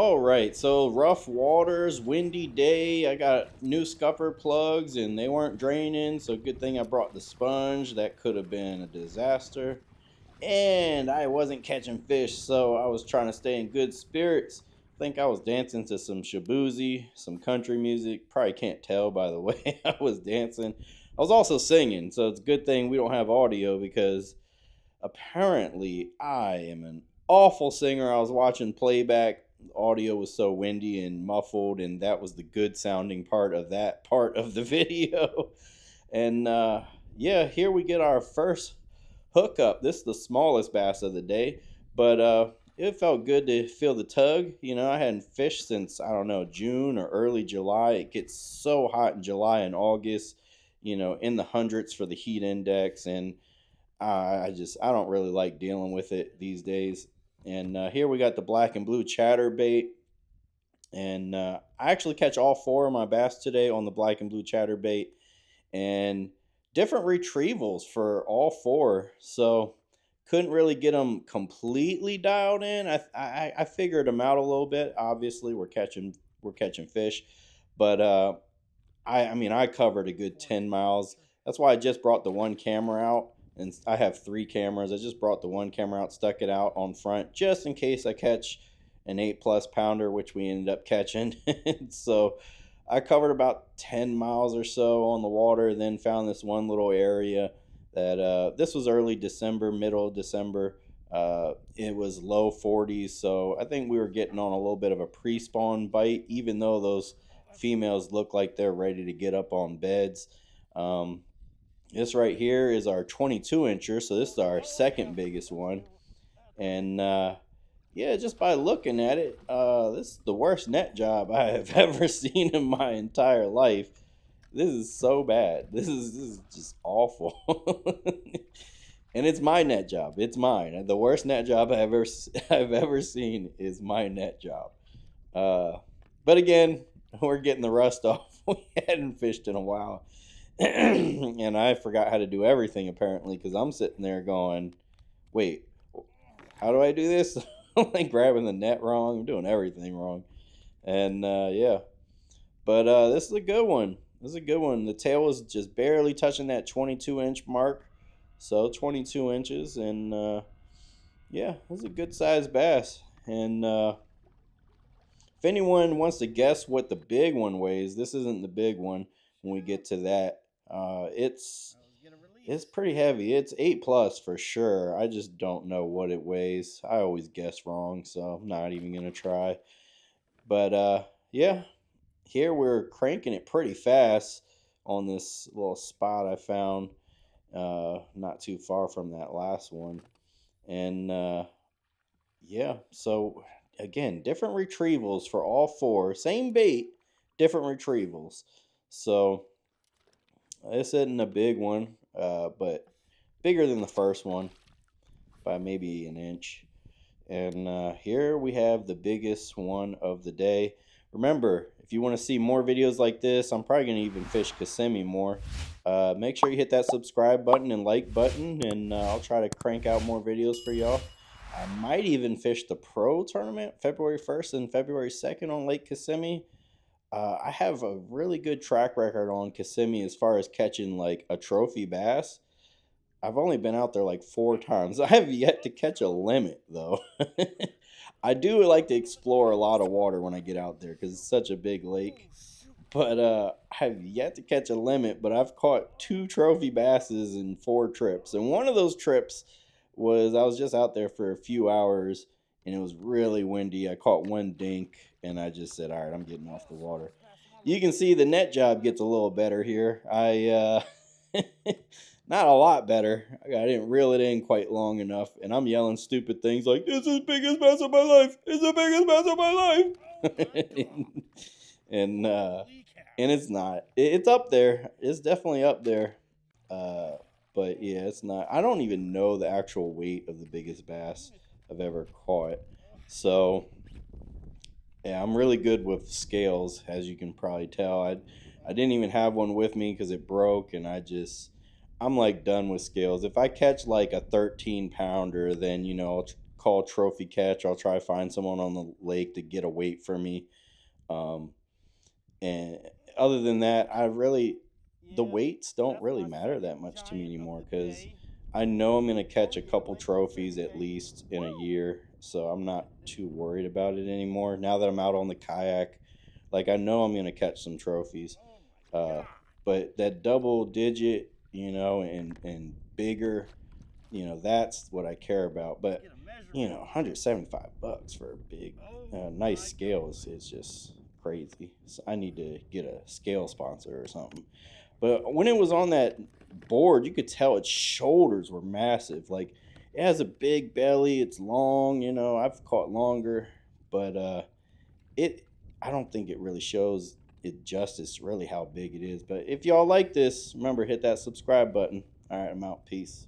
All right, so rough waters, windy day. I got new scupper plugs and they weren't draining, so good thing I brought the sponge. That could have been a disaster. And I wasn't catching fish, so I was trying to stay in good spirits. Think I was dancing to some shabuzi, some country music. Probably can't tell by the way I was dancing. I was also singing, so it's a good thing we don't have audio because apparently I am an awful singer. I was watching playback. Audio was so windy and muffled, and that was the good sounding part of that part of the video. And yeah, here we get our first hookup. This is the smallest bass of the day, but it felt good to feel the tug. You know, I hadn't fished since, I don't know, June or early July. It gets so hot in July and August, you know, in the hundreds for the heat index. And I don't really like dealing with it these days. And here we got the black and blue chatterbait. And I actually catch all four of my bass today on the black and blue chatterbait. And different retrievals for all four. So couldn't really get them completely dialed in. I figured them out a little bit. Obviously, we're catching fish, but I mean I covered a good 10 miles. That's why I just brought the one camera out, and I have three cameras. I just brought the one camera out, stuck it out on front just in case I catch an 8+ pounder, which we ended up catching. So I covered about 10 miles or so on the water, then found this one little area that this was early December, middle of December. It was low 40s, so I think we were getting on a little bit of a pre-spawn bite, even though those females look like they're ready to get up on beds. This right here is our 22 incher, so this is our second biggest one. And yeah, just by looking at it, this is the worst net job I have ever seen in my entire life. This is so bad. This is just awful. And it's my net job. It's mine. The worst net job I've ever seen is my net job. But again, we're getting the rust off. We hadn't fished in a while. And I forgot how to do everything apparently, because I'm sitting there going, wait, how do I do this? I'm like grabbing the net wrong. I'm doing everything wrong. And yeah. But this is a good one. This is a good one. The tail was just barely touching that 22-inch mark. So 22 inches. And yeah, this is a good sized bass. And if anyone wants to guess what the big one weighs, this isn't the big one when we get to that. It's pretty heavy. It's 8+ for sure. I just don't know what it weighs. I always guess wrong, so I'm not even gonna try. But yeah, here we're cranking it pretty fast on this little spot I found not too far from that last one. And yeah, so again, different retrievals for all four. Same bait, different retrievals. So this isn't a big one, but bigger than the first one by maybe an inch. And here we have the biggest one of the day. Remember, if you want to see more videos like this, I'm probably going to even fish Kissimmee more. Make sure you hit that subscribe button and like button, and I'll try to crank out more videos for y'all. I might even fish the pro tournament February 1st and February 2nd on Lake Kissimmee. I have a really good track record on Kissimmee as far as catching like a trophy bass. I've only been out there like 4 times. I have yet to catch a limit though. I do like to explore a lot of water when I get out there because it's such a big lake. But I have yet to catch a limit, but I've caught 2 trophy basses in 4 trips. And one of those trips was I was just out there for a few hours and it was really windy. I caught 1 dink and I just said, all right, I'm getting off the water. You can see the net job gets a little better here. Not a lot better. I didn't reel it in quite long enough, and I'm yelling stupid things like, this is the biggest bass of my life. It's the biggest bass of my life. and it's not. It's up there. It's definitely up there. But yeah, it's not. I don't even know the actual weight of the biggest bass I've ever caught. So yeah, I'm really good with scales, as you can probably tell. I didn't even have one with me because it broke, and I'm like done with scales. If I catch like a 13 pounder, then, you know, call trophy catch. I'll try to find someone on the lake to get a weight for me. Um, and other than that, the weights don't really matter that much to me anymore because I know I'm going to catch a couple trophies at least in a year. So I'm not too worried about it anymore. Now that I'm out on the kayak, like I know I'm going to catch some trophies. Uh, but that double digit, and bigger, that's what I care about. But, $175 for a big, nice scale is just crazy. So I need to get a scale sponsor or something. But when it was on that board, you could tell its shoulders were massive. Like it has a big belly, it's long, I've caught longer, but it I don't think it really shows it justice really how big it is. But if y'all like this, remember hit that subscribe button. All right, I'm out. Peace.